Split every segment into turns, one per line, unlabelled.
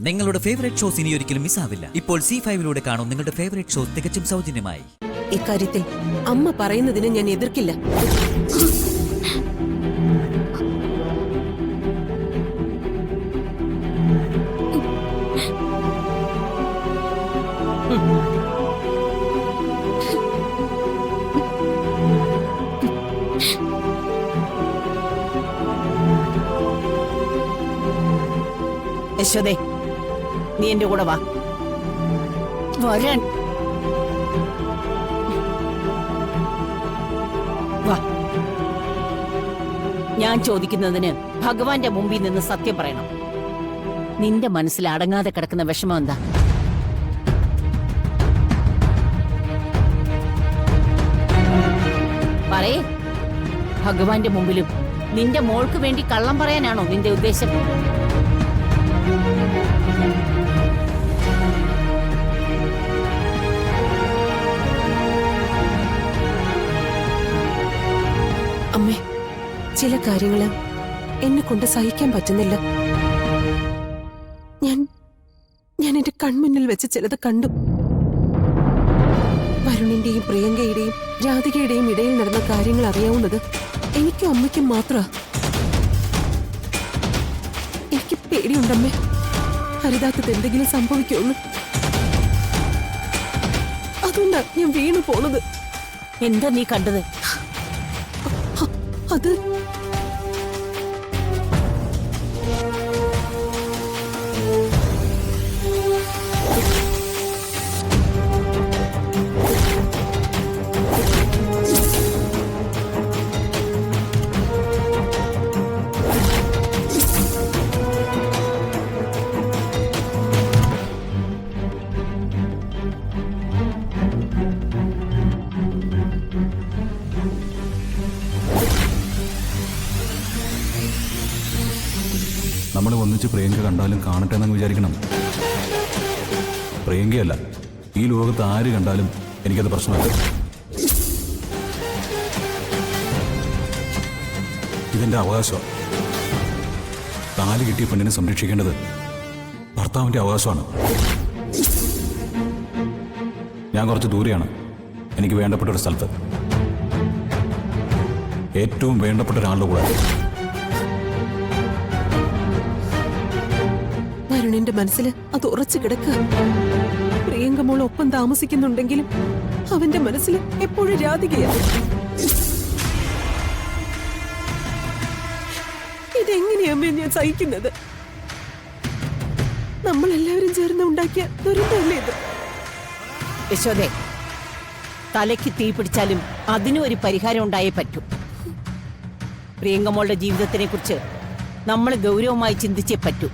നിങ്ങളുടെ favourite shows ഇനി ഒരിക്കലും മിസ്സാവില്ല. ഇപ്പോൾ C5-ലൂടെ കാണും നിങ്ങളുടെ ഫേവറേറ്റ് ഷോസ് തികച്ചും സൗജന്യമായി.
ഇക്കാര്യത്തിൽ അമ്മ പറയുന്നതിന് ഞാൻ എതിർക്കില്ല.
യശോദേ, നീ എന്റെ കൂടെ വാ. വരാൻ വാ. ഞാൻ ചോദിക്കുന്നതിന് ഭഗവാന്റെ മുമ്പിൽ നിന്ന് സത്യം പറയണം. നിന്റെ മനസ്സിൽ അടങ്ങാതെ കിടക്കുന്ന വിഷമം എന്താ? പറയേ. ഭഗവാന്റെ മുമ്പിലും നിന്റെ മോൾക്ക് വേണ്ടി കള്ളം പറയാനാണോ നിന്റെ ഉദ്ദേശം?
അമ്മേ, ചില കാര്യങ്ങള് എന്നെ കൊണ്ട് സഹിക്കാൻ പറ്റുന്നില്ല. ഞാൻ എന്റെ കൺമുന്നിൽ വെച്ച് ചിലത് കണ്ടു. വരുണിന്റെയും പ്രിയങ്കയുടെയും രാധികയുടെയും ഇടയിൽ നടന്ന കാര്യങ്ങൾ അറിയാവുന്നത് എനിക്കും അമ്മയ്ക്കും മാത്രമാ. എനിക്ക് പേടിയുണ്ടമ്മേ, ഹരിതാക്കത്ത് എന്തെങ്കിലും സംഭവിക്കുമെന്ന്. അതുകൊണ്ടാ ഞാൻ വീണു പോണത്.
എന്താ നീ കണ്ടത്?
അത്
നമ്മൾ ഒന്നിച്ച് പ്രിയങ്ക കണ്ടാലും കാണട്ടെ എന്നങ്ങ് വിചാരിക്കണം. പ്രിയങ്കയല്ല, ഈ ലോകത്ത് ആര് കണ്ടാലും എനിക്കത് പ്രശ്നമല്ല. ഇതെന്റെ അവകാശമാണ്. താലി കിട്ടിയ പെണ്ണിനെ സംരക്ഷിക്കേണ്ടത് ഭർത്താവിന്റെ അവകാശമാണ്. ഞാൻ കുറച്ച് ദൂരെയാണ്, എനിക്ക് വേണ്ടപ്പെട്ട ഒരു സ്ഥലത്ത്, ഏറ്റവും വേണ്ടപ്പെട്ട ഒരാളുടെ കൂടെ.
വരുണിന്റെ മനസ്സിൽ അത് ഉറച്ചു കിടക്കുക. പ്രിയങ്ക മോൾ ഒപ്പം താമസിക്കുന്നുണ്ടെങ്കിലും അവന്റെ മനസ്സിൽ എപ്പോഴും രാധികയാണ്. ഇതെങ്ങനെയാമ്മേ ഞാൻ സഹിക്കുന്നത്? നമ്മളെല്ലാവരും ചേർന്ന് ഉണ്ടാക്കിയ ദുരന്തമല്ലേ ഇത്?
യശോദേ, തലയ്ക്ക് തീ പിടിച്ചാലും അതിനും ഒരു പരിഹാരം ഉണ്ടായേ പറ്റൂ. പ്രിയങ്കമ്മളുടെ ജീവിതത്തിനെ കുറിച്ച് നമ്മൾ ഗൗരവമായി ചിന്തിച്ചേ പറ്റൂ.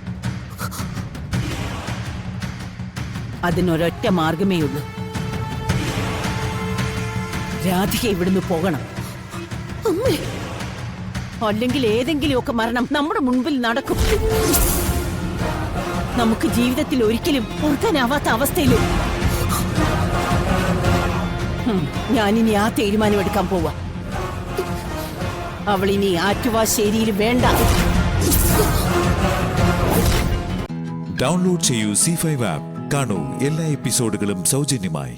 അതിനൊരൊറ്റ മാർഗമേ ഉള്ളൂ. രാധിക ഇവിടുന്ന് പോകണം. അല്ലെങ്കിൽ ഏതെങ്കിലുമൊക്കെ മരണം നമ്മുടെ മുൻപിൽ നടക്കും. നമുക്ക് ജീവിതത്തിൽ ഒരിക്കലും ഓർക്കാനാവാത്ത അവസ്ഥയിലും ഞാനിനി ആ തീരുമാനമെടുക്കാൻ പോവാ. അവളിനി ആറ്റുവാശ്ശേരിയിൽ വേണ്ട.
ഡൗൺലോഡ് ചെയ്യൂ C5 ആപ്പ്. കാണൂ എല്ലാ എപ്പിസോഡുകളും സൗജന്യമായി.